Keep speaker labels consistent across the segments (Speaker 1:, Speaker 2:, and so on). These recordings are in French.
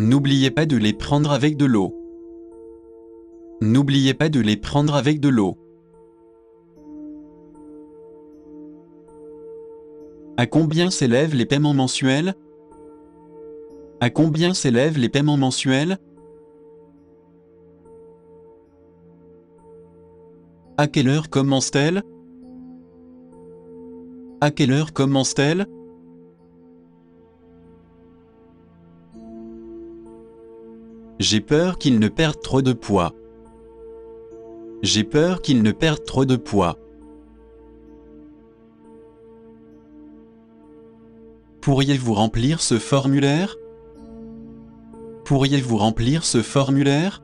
Speaker 1: N'oubliez pas de les prendre avec de l'eau. N'oubliez pas de les prendre avec de l'eau. À combien s'élèvent les paiements mensuels? À combien s'élèvent les paiements mensuels? À quelle heure commence-t-elle? À quelle heure commence-t-elle? J'ai peur qu'il ne perde trop de poids. J'ai peur qu'il ne perde trop de poids. Pourriez-vous remplir ce formulaire? Pourriez-vous remplir ce formulaire?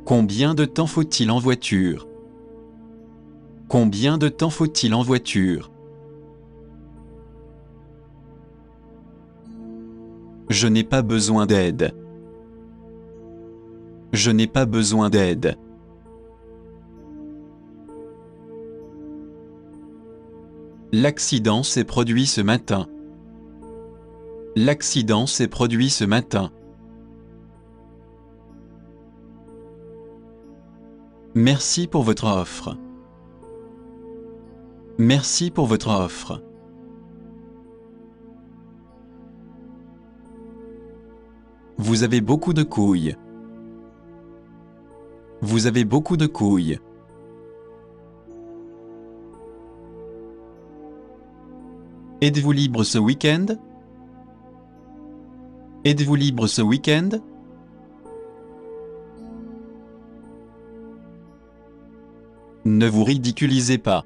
Speaker 1: Combien de temps faut-il en voiture? Combien de temps faut-il en voiture? Je n'ai pas besoin d'aide. Je n'ai pas besoin d'aide. L'accident s'est produit ce matin. L'accident s'est produit ce matin. Merci pour votre offre. Merci pour votre offre. Vous avez beaucoup de couilles. Vous avez beaucoup de couilles. Êtes-vous libre ce week-end? Êtes-vous libre ce week-end? Ne vous ridiculisez pas.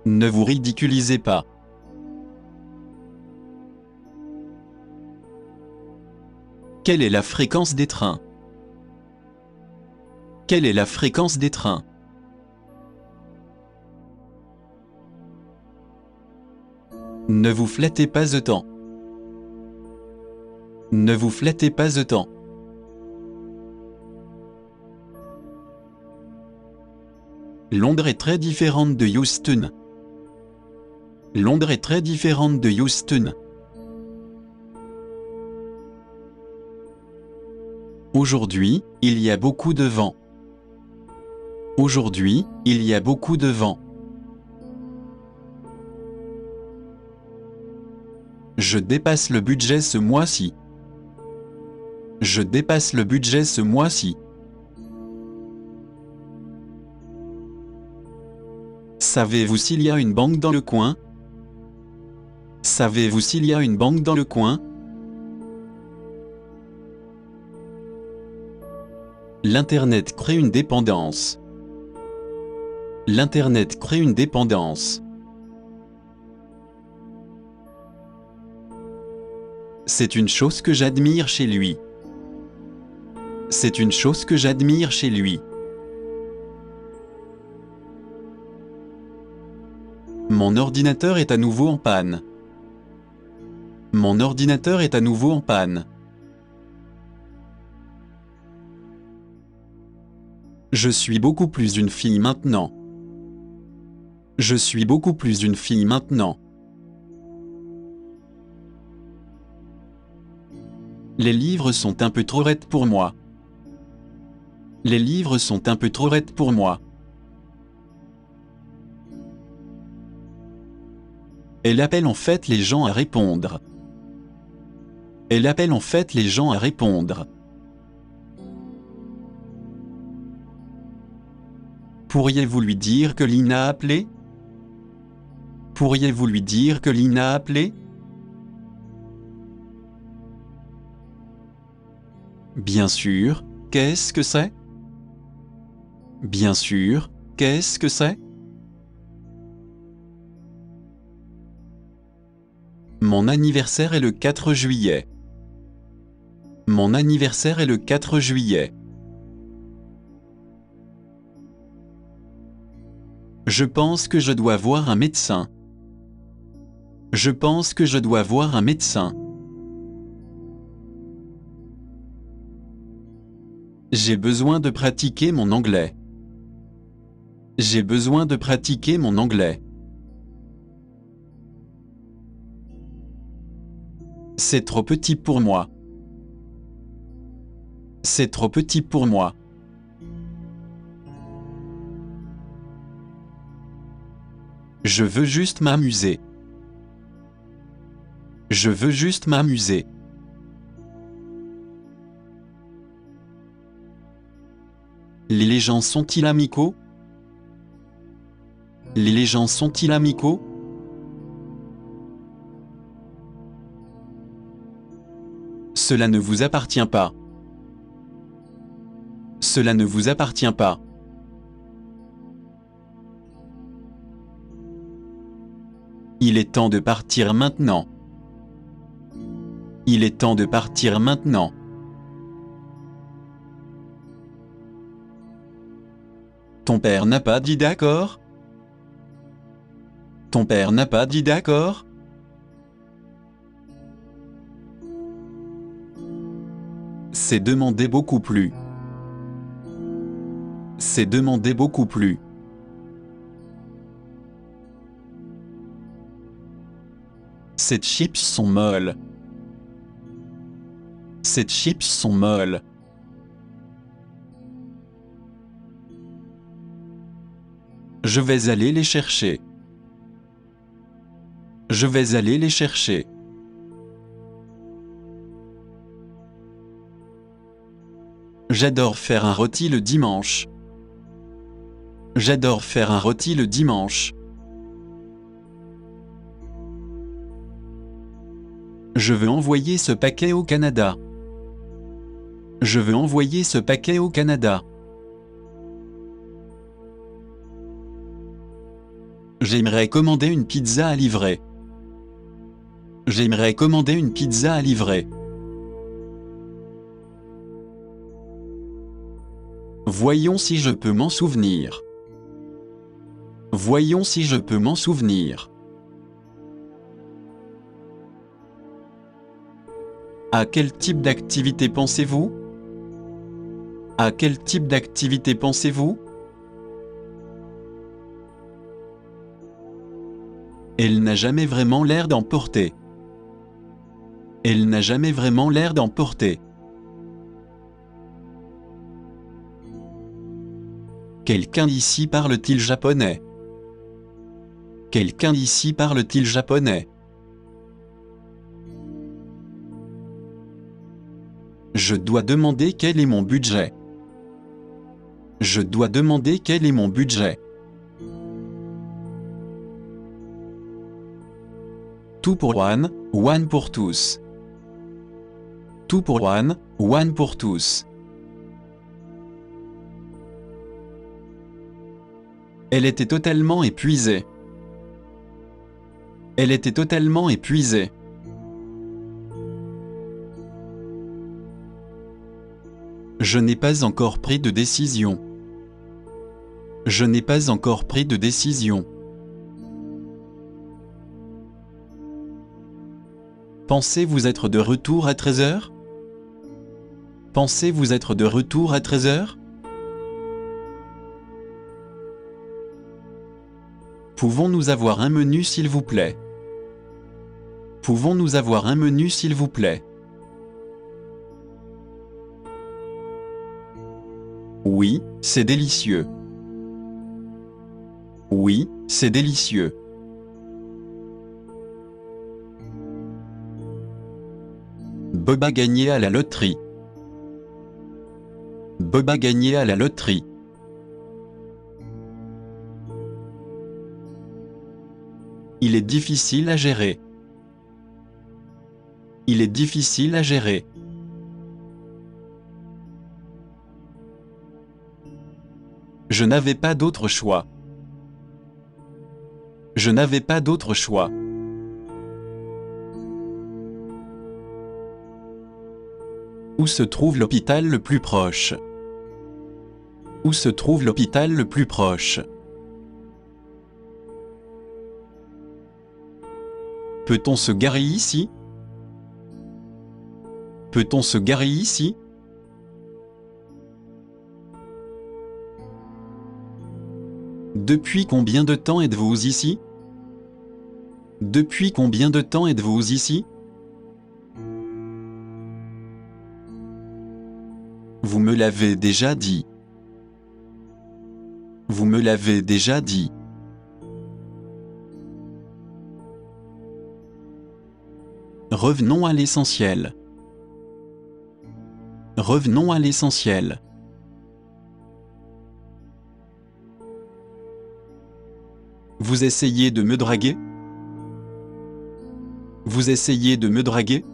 Speaker 1: Ne vous ridiculisez pas. Quelle est la fréquence des trains? Quelle est la fréquence des trains? Ne vous flattez pas autant. Ne vous flattez pas autant. Londres est très différente de Houston. Londres est très différente de Houston. Aujourd'hui, il y a beaucoup de vent. Aujourd'hui, il y a beaucoup de vent. Je dépasse le budget ce mois-ci. Je dépasse le budget ce mois-ci. Savez-vous s'il y a une banque dans le coin? Savez-vous s'il y a une banque dans le coin? L'Internet crée une dépendance. L'Internet crée une dépendance. C'est une chose que j'admire chez lui. C'est une chose que j'admire chez lui. Mon ordinateur est à nouveau en panne. Mon ordinateur est à nouveau en panne. Je suis beaucoup plus une fille maintenant. Je suis beaucoup plus une fille maintenant. Les livres sont un peu trop raides pour moi. Les livres sont un peu trop raides pour moi. Elle appelle en fait les gens à répondre. Elle appelle en fait les gens à répondre. Pourriez-vous lui dire que Lina a appelé? Pourriez-vous lui dire que Lina a appelé? Bien sûr, qu'est-ce que c'est? Bien sûr, qu'est-ce que c'est? Mon anniversaire est le 4 juillet. Mon anniversaire est le 4 juillet. Je pense que je dois voir un médecin. Je pense que je dois voir un médecin. J'ai besoin de pratiquer mon anglais. J'ai besoin de pratiquer mon anglais. C'est trop petit pour moi. C'est trop petit pour moi. Je veux juste m'amuser. Je veux juste m'amuser. Les gens sont-ils amicaux? Les gens sont-ils amicaux? Cela ne vous appartient pas. Cela ne vous appartient pas. Il est temps de partir maintenant. Il est temps de partir maintenant. Ton père n'a pas dit d'accord? Ton père n'a pas dit d'accord? C'est demander beaucoup plus. C'est demander beaucoup plus. Ces chips sont molles. Ces chips sont molles. Je vais aller les chercher. Je vais aller les chercher. J'adore faire un rôti le dimanche. J'adore faire un rôti le dimanche. Je veux envoyer ce paquet au Canada. Je veux envoyer ce paquet au Canada. J'aimerais commander une pizza à livrer. J'aimerais commander une pizza à livrer. Voyons si je peux m'en souvenir. Voyons si je peux m'en souvenir. À quel type d'activité pensez-vous? À quel type d'activité pensez-vous? Elle n'a jamais vraiment l'air d'en porter. Elle n'a jamais vraiment l'air d'en porter. Quelqu'un d'ici parle-t-il japonais? Quelqu'un d'ici parle-t-il japonais? Je dois demander quel est mon budget. Je dois demander quel est mon budget. Tout pour one, one pour tous. Tout pour one, one pour tous. Elle était totalement épuisée. Elle était totalement épuisée. Je n'ai pas encore pris de décision. Je n'ai pas encore pris de décision. Pensez-vous être de retour à 13h? Pensez-vous être de retour à 13h? Pouvons-nous avoir un menu s'il vous plaît? Pouvons-nous avoir un menu s'il vous plaît? Oui, c'est délicieux. Oui, c'est délicieux. Bob a gagné à la loterie. Bob a gagné à la loterie. Il est difficile à gérer. Il est difficile à gérer. Je n'avais pas d'autre choix. Je n'avais pas d'autre choix. Où se trouve l'hôpital le plus proche? Où se trouve l'hôpital le plus proche? Peut-on se garer ici? Peut-on se garer ici? Depuis combien de temps êtes-vous ici? Depuis combien de temps êtes-vous ici? Vous me l'avez déjà dit. Vous me l'avez déjà dit. Revenons à l'essentiel. Revenons à l'essentiel. Vous essayez de me draguer? Vous essayez de me draguer?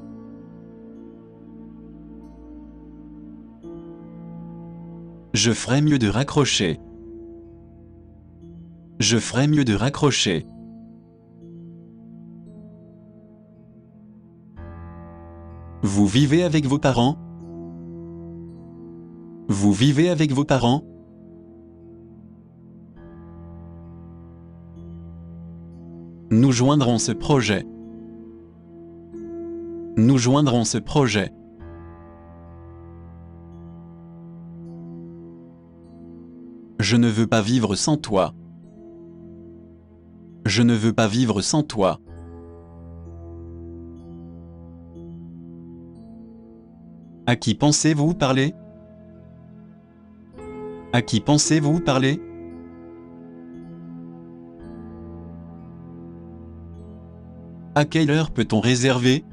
Speaker 1: Je ferais mieux de raccrocher. Je ferais mieux de raccrocher. Vous vivez avec vos parents? Vous vivez avec vos parents? Nous joindrons ce projet. Nous joindrons ce projet. Je ne veux pas vivre sans toi. Je ne veux pas vivre sans toi. À qui pensez-vous parler? À qui pensez-vous parler? À quelle heure peut-on réserver?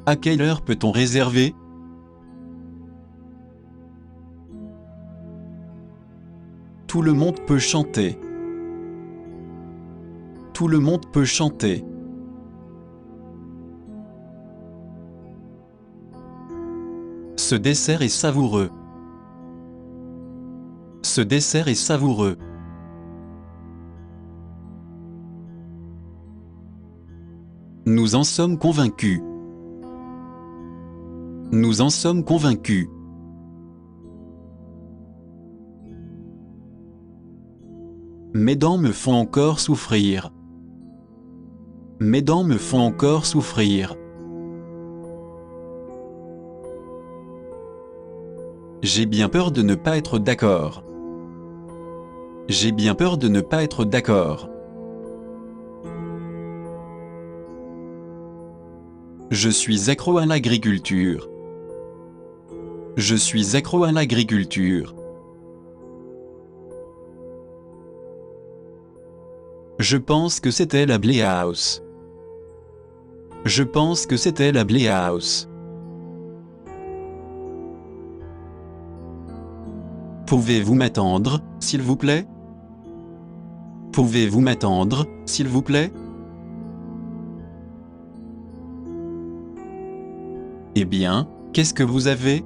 Speaker 1: À quelle heure peut-on réserver? Tout le monde peut chanter. Tout le monde peut chanter. Ce dessert est savoureux. Ce dessert est savoureux. Nous en sommes convaincus. Nous en sommes convaincus. Mes dents me font encore souffrir. Mes dents me font encore souffrir. J'ai bien peur de ne pas être d'accord. J'ai bien peur de ne pas être d'accord. Je suis accro à l'agriculture. Je suis accro à l'agriculture. Je pense que c'était la Bléhaus. Je pense que c'était la Bléhaus. Pouvez-vous m'attendre, s'il vous plaît? Pouvez-vous m'attendre, s'il vous plaît? Eh bien, qu'est-ce que vous avez?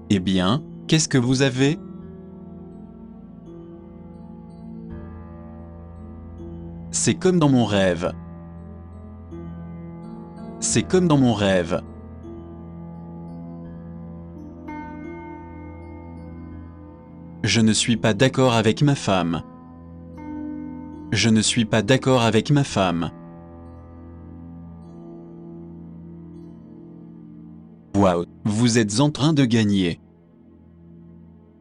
Speaker 1: Eh bien, qu'est-ce que vous avez? C'est comme dans mon rêve. C'est comme dans mon rêve. Je ne suis pas d'accord avec ma femme. Je ne suis pas d'accord avec ma femme. Waouh, vous êtes en train de gagner.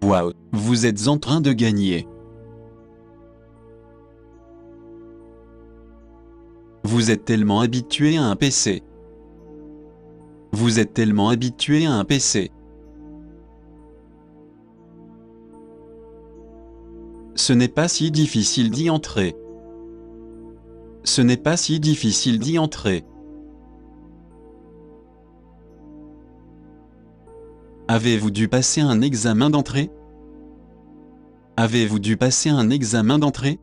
Speaker 1: Waouh, vous êtes en train de gagner. Vous êtes tellement habitué à un PC. Vous êtes tellement habitué à un PC. Ce n'est pas si difficile d'y entrer. Ce n'est pas si difficile d'y entrer. Avez-vous dû passer un examen d'entrée? Avez-vous dû passer un examen d'entrée?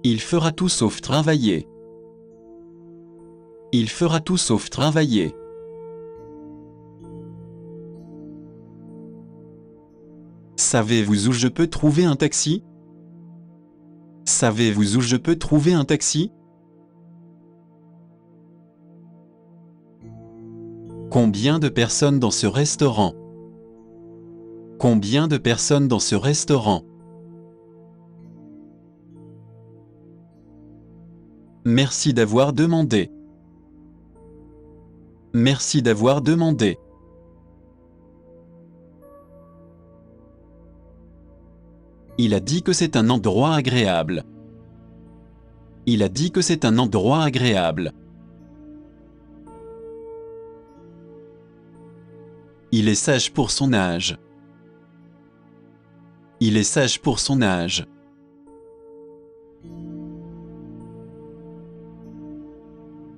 Speaker 1: Il fera tout sauf travailler. Il fera tout sauf travailler. Savez-vous où je peux trouver un taxi? Savez-vous où je peux trouver un taxi? Combien de personnes dans ce restaurant? Combien de personnes dans ce restaurant? Merci d'avoir demandé. Merci d'avoir demandé. Il a dit que c'est un endroit agréable. Il a dit que c'est un endroit agréable. Il est sage pour son âge. Il est sage pour son âge.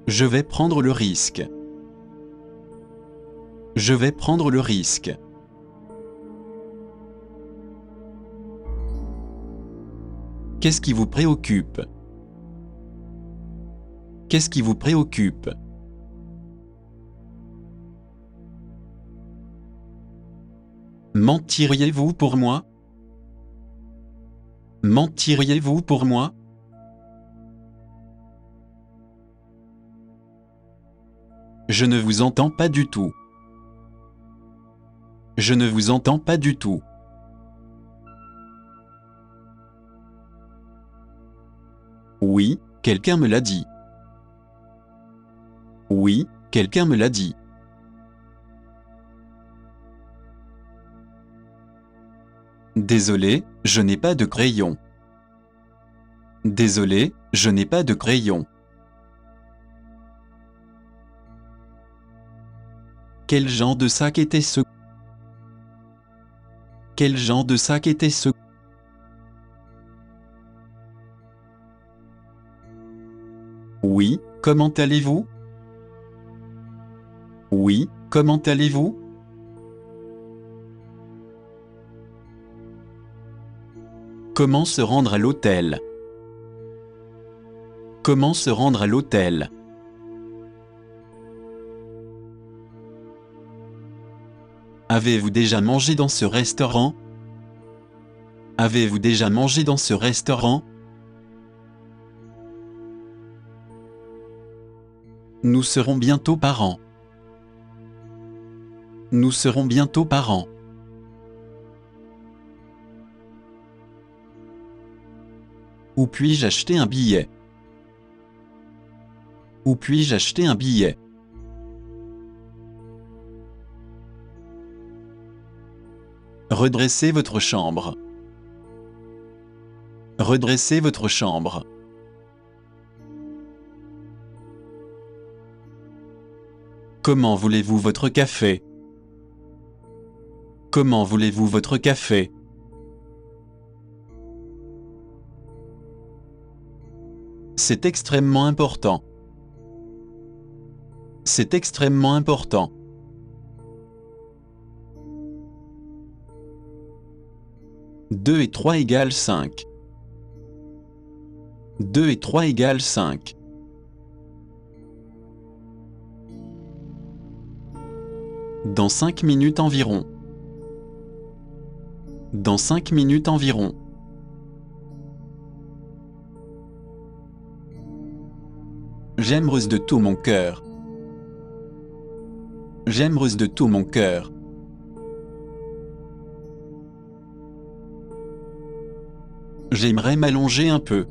Speaker 1: Je vais prendre le risque. Je vais prendre le risque. Qu'est-ce qui vous préoccupe? Qu'est-ce qui vous préoccupe? Mentiriez-vous pour moi? Mentiriez-vous pour moi? Je ne vous entends pas du tout. Je ne vous entends pas du tout. Oui, quelqu'un me l'a dit. Oui, quelqu'un me l'a dit. Désolé, je n'ai pas de crayon. Désolé, je n'ai pas de crayon. Quel genre de sac était ce? Quel genre de sac était ce? Oui, comment allez-vous? Oui, comment allez-vous? Comment se rendre à l'hôtel? Comment se rendre à l'hôtel? Avez-vous déjà mangé dans ce restaurant? Avez-vous déjà mangé dans ce restaurant? Nous serons bientôt parents. Nous serons bientôt parents. Où puis-je acheter un billet? Où puis-je acheter un billet? Redressez votre chambre. Redressez votre chambre. Comment voulez-vous votre café? Comment voulez-vous votre café? C'est extrêmement important. C'est extrêmement important. Deux et 3 égale 5. 2 et 3 égale 5. Dans 5 minutes environ. Dans 5 minutes environ. J'aimerais de tout mon cœur. J'aimerais de tout mon cœur. J'aimerais m'allonger un peu.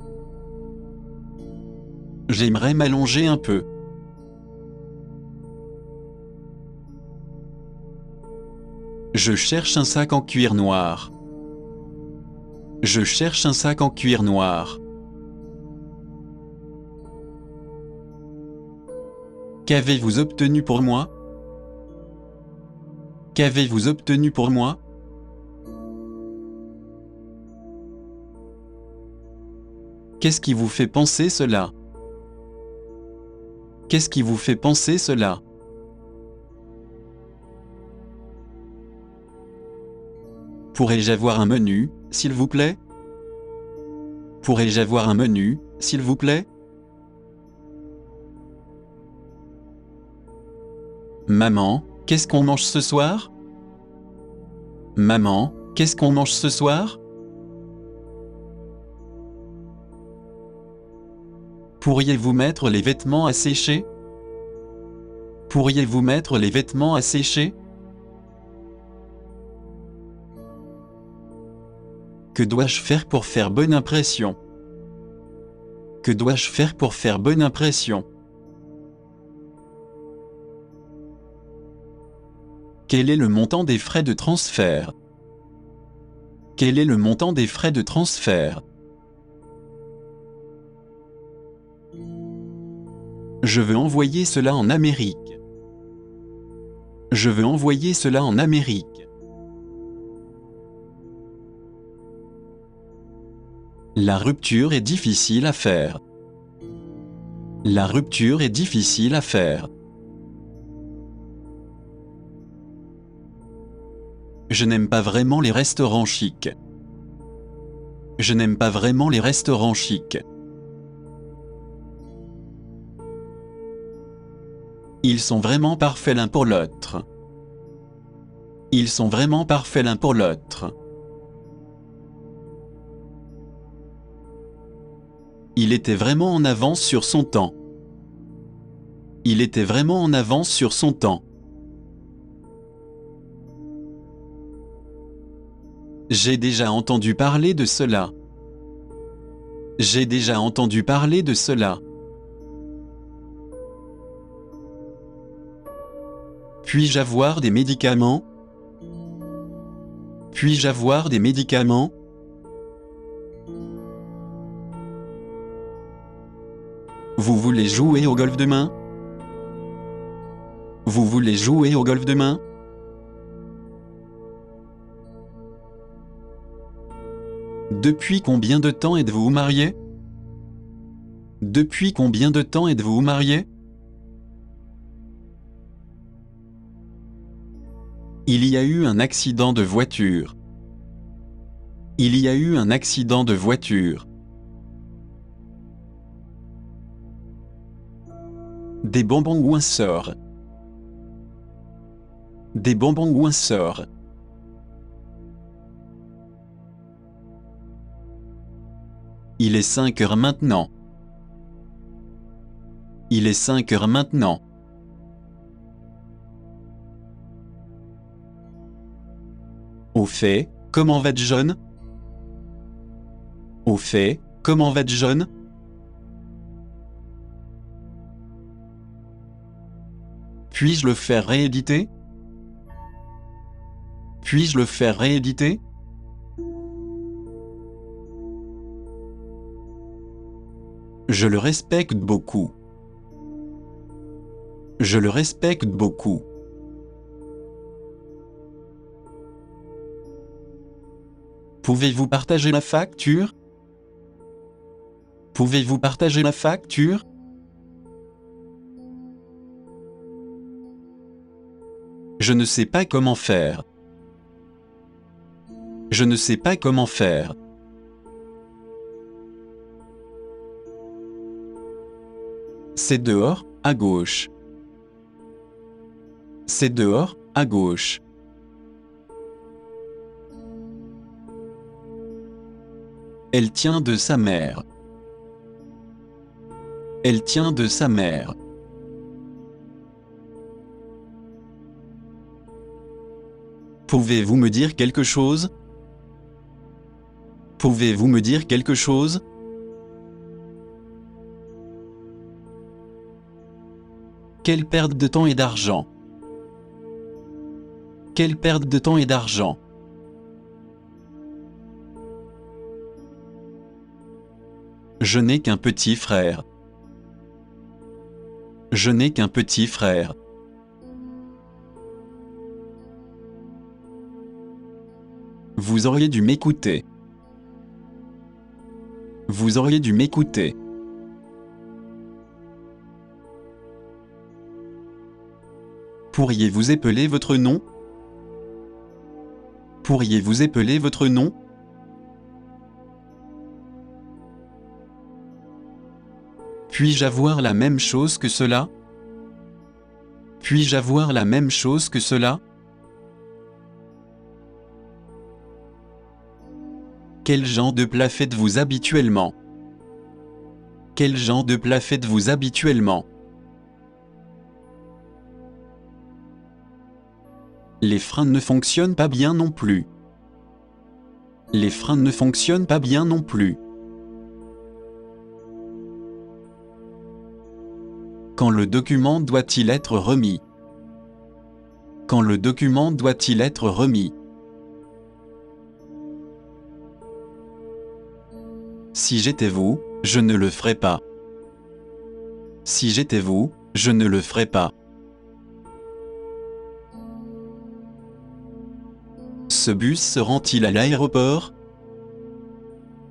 Speaker 1: J'aimerais m'allonger un peu. Je cherche un sac en cuir noir. Je cherche un sac en cuir noir. Qu'avez-vous obtenu pour moi? Qu'avez-vous obtenu pour moi? Qu'est-ce qui vous fait penser cela? Qu'est-ce qui vous fait penser cela? Pourrais-je avoir un menu, s'il vous plaît? Pourrais-je avoir un menu, s'il vous plaît? Maman, qu'est-ce qu'on mange ce soir? Maman, qu'est-ce qu'on mange ce soir? Pourriez-vous mettre les vêtements à sécher? Pourriez-vous mettre les vêtements à sécher? Que dois-je faire pour faire bonne impression? Que dois-je faire pour faire bonne impression? Quel est le montant des frais de transfert? Quel est le montant des frais de transfert? Je veux envoyer cela en Amérique. Je veux envoyer cela en Amérique. La rupture est difficile à faire. La rupture est difficile à faire. Je n'aime pas vraiment les restaurants chics. Je n'aime pas vraiment les restaurants chics. Ils sont vraiment parfaits l'un pour l'autre. Ils sont vraiment parfaits l'un pour l'autre. Il était vraiment en avance sur son temps. Il était vraiment en avance sur son temps. J'ai déjà entendu parler de cela. J'ai déjà entendu parler de cela. Puis-je avoir des médicaments? Puis-je avoir des médicaments? Vous voulez jouer au golf demain? Vous voulez jouer au golf demain? Depuis combien de temps êtes-vous marié? Depuis combien de temps êtes-vous marié? Il y a eu un accident de voiture. Il y a eu un accident de voiture. Des bonbons ou un sort. Des bonbons ou un sort. Il est 5 heures maintenant. Il est 5 heures maintenant. Au fait, comment va John? Au fait, comment va John? Puis-je le faire rééditer? Puis-je le faire rééditer? Je le respecte beaucoup. Je le respecte beaucoup. Pouvez-vous partager la facture? Pouvez-vous partager la facture? Je ne sais pas comment faire. Je ne sais pas comment faire. C'est dehors, à gauche. C'est dehors, à gauche. Elle tient de sa mère. Elle tient de sa mère. Pouvez-vous me dire quelque chose? Pouvez-vous me dire quelque chose? Quelle perte de temps et d'argent! Quelle perte de temps et d'argent! Je n'ai qu'un petit frère. Je n'ai qu'un petit frère. Vous auriez dû m'écouter. Vous auriez dû m'écouter. Pourriez-vous épeler votre nom? Pourriez-vous épeler votre nom? Puis-je avoir la même chose que cela? Puis-je avoir la même chose que cela? Quel genre de plat faites-vous habituellement? Quel genre de plat faites-vous habituellement? Les freins ne fonctionnent pas bien non plus. Les freins ne fonctionnent pas bien non plus. Quand le document doit-il être remis? Quand le document doit-il être remis? Si j'étais vous, je ne le ferais pas. Si j'étais vous, je ne le ferais pas. Ce bus se rend-il à l'aéroport?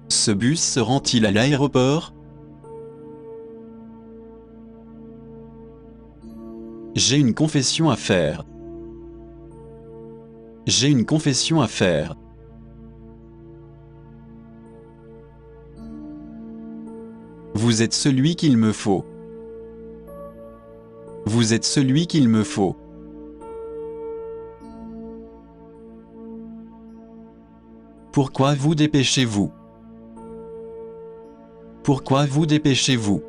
Speaker 1: Ce bus se rend-il à l'aéroport? J'ai une confession à faire. J'ai une confession à faire. Vous êtes celui qu'il me faut. Vous êtes celui qu'il me faut. Pourquoi vous dépêchez-vous? Pourquoi vous dépêchez-vous?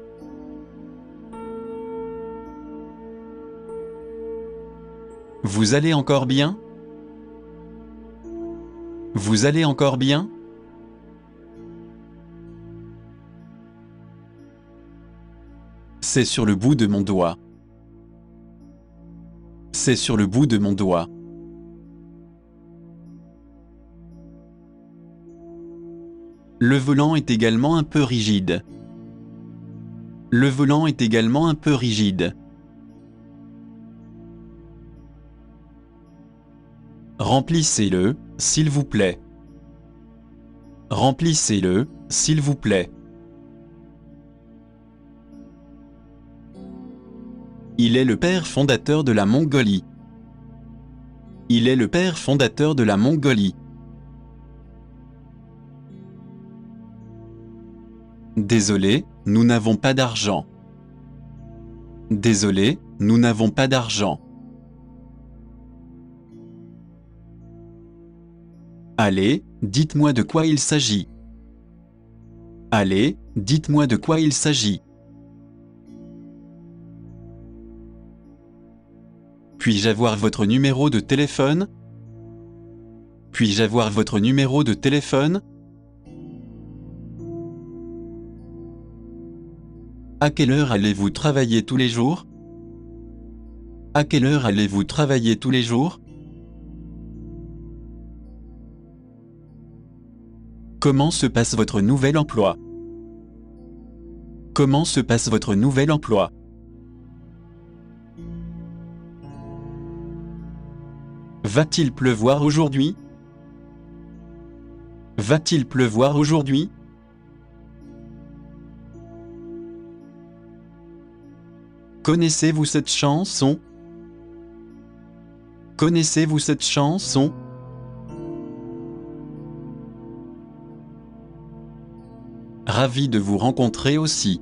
Speaker 1: Vous allez encore bien? Vous allez encore bien? C'est sur le bout de mon doigt. C'est sur le bout de mon doigt. Le volant est également un peu rigide. Le volant est également un peu rigide. Remplissez-le, s'il vous plaît. Remplissez-le, s'il vous plaît. Il est le père fondateur de la Mongolie. Il est le père fondateur de la Mongolie. Désolé, nous n'avons pas d'argent. Désolé, nous n'avons pas d'argent. Allez, dites-moi de quoi il s'agit. Allez, dites-moi de quoi il s'agit. Puis-je avoir votre numéro de téléphone? Puis-je avoir votre numéro de téléphone? À quelle heure allez-vous travailler tous les jours? À quelle heure allez-vous travailler tous les jours? Comment se passe votre nouvel emploi? Comment se passe votre nouvel emploi? Va-t-il pleuvoir aujourd'hui? Va-t-il pleuvoir aujourd'hui? Connaissez-vous cette chanson? Connaissez-vous cette chanson? Ravi de vous rencontrer aussi.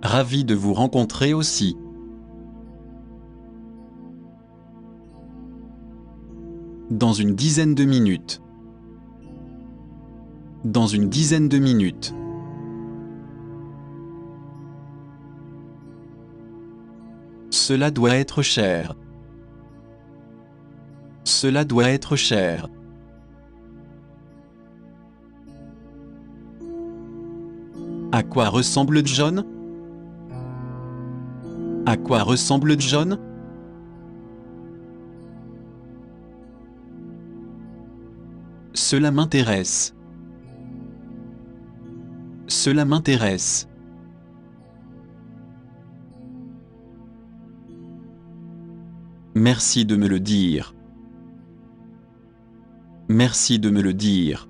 Speaker 1: Ravi de vous rencontrer aussi. Dans une dizaine de minutes. Dans une dizaine de minutes. Cela doit être cher. Cela doit être cher. À quoi ressemble John? À quoi ressemble John? Cela m'intéresse. Cela m'intéresse. Merci de me le dire. Merci de me le dire.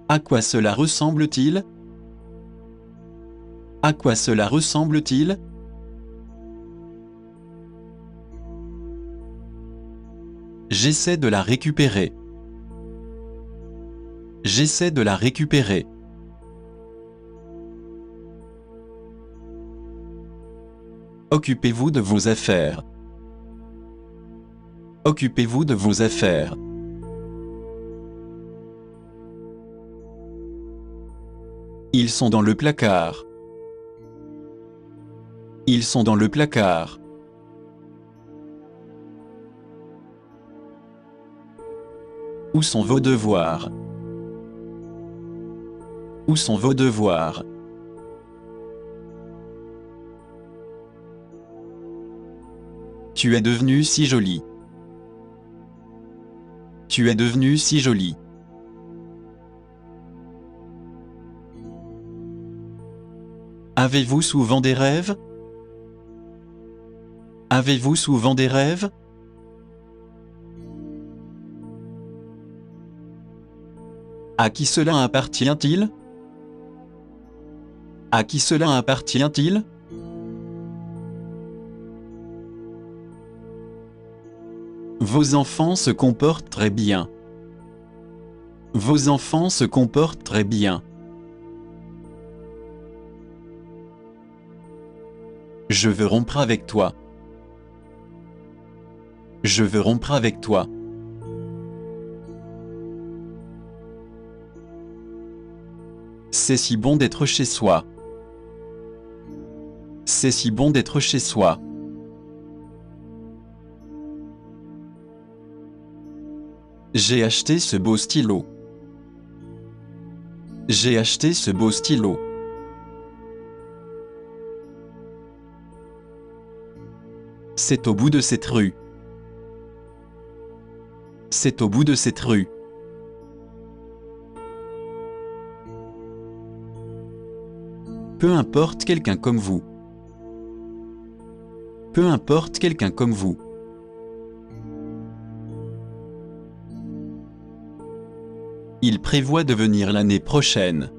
Speaker 1: À quoi cela ressemble-t-il? À quoi cela ressemble-t-il? J'essaie de la récupérer. J'essaie de la récupérer. Occupez-vous de vos affaires. Occupez-vous de vos affaires. Ils sont dans le placard. Ils sont dans le placard. Où sont vos devoirs? Où sont vos devoirs? Tu es devenue si jolie. Tu es devenue si jolie. Avez-vous souvent des rêves? Avez-vous souvent des rêves? À qui cela appartient-il? À qui cela appartient-il? Vos enfants se comportent très bien. Vos enfants se comportent très bien. Je veux rompre avec toi. Je veux rompre avec toi. C'est si bon d'être chez soi. C'est si bon d'être chez soi. J'ai acheté ce beau stylo. J'ai acheté ce beau stylo. C'est au bout de cette rue. C'est au bout de cette rue. Peu importe quelqu'un comme vous. Peu importe quelqu'un comme vous. Il prévoit de venir l'année prochaine.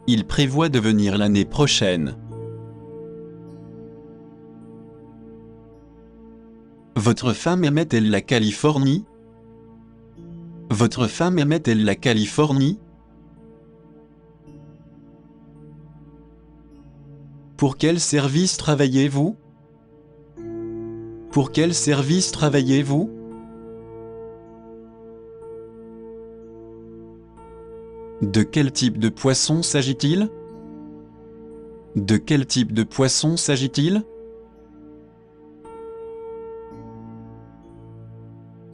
Speaker 1: Il prévoit de venir l'année prochaine. Votre femme aimait-elle la Californie? Votre femme aimait-elle la Californie? Pour quel service travaillez-vous? Pour quel service travaillez-vous? De quel type de poisson s'agit-il? De quel type de poisson s'agit-il?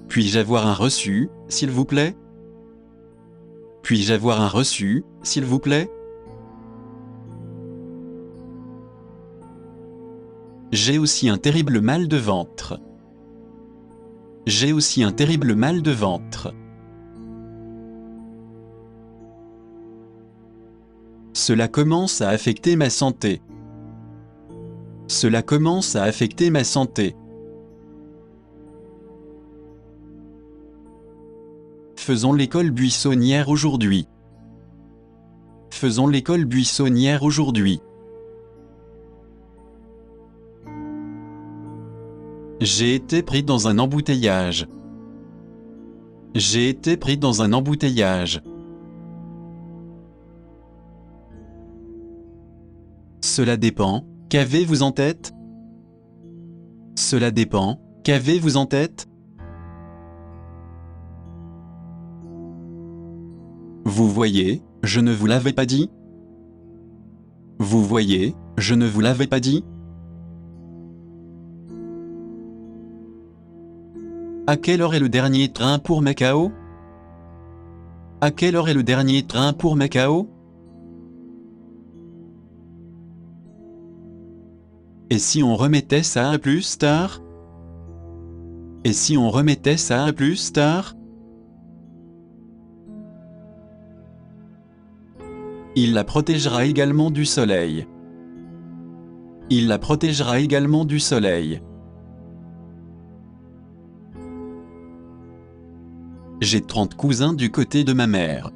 Speaker 1: Puis-je avoir un reçu, s'il vous plaît? Puis-je avoir un reçu, s'il vous plaît? J'ai aussi un terrible mal de ventre. J'ai aussi un terrible mal de ventre. Cela commence à affecter ma santé. Cela commence à affecter ma santé. Faisons l'école buissonnière aujourd'hui. Faisons l'école buissonnière aujourd'hui. J'ai été pris dans un embouteillage. J'ai été pris dans un embouteillage. Cela dépend, qu'avez-vous en tête? Cela dépend, qu'avez-vous en tête? Vous voyez, je ne vous l'avais pas dit? Vous voyez, je ne vous l'avais pas dit? À quelle heure est le dernier train pour Macao? À quelle heure est le dernier train pour Macao? Et si on remettait ça à plus tard? Et si on remettait ça à plus tard? Il la protégera également du soleil. Il la protégera également du soleil. J'ai 30 cousins du côté de ma mère.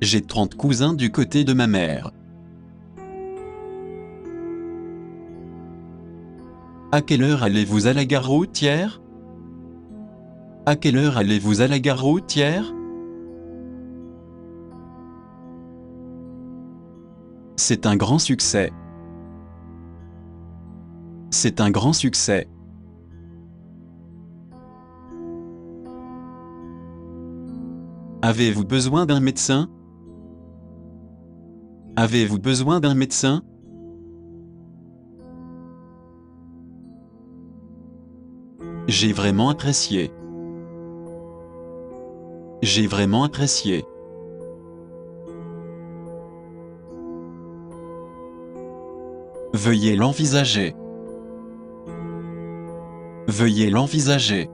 Speaker 1: J'ai 30 cousins du côté de ma mère. À quelle heure allez-vous à la gare routière? À quelle heure allez-vous à la gare routière? C'est un grand succès. C'est un grand succès. Avez-vous besoin d'un médecin? Avez-vous besoin d'un médecin? J'ai vraiment apprécié. J'ai vraiment apprécié. Veuillez l'envisager. Veuillez l'envisager.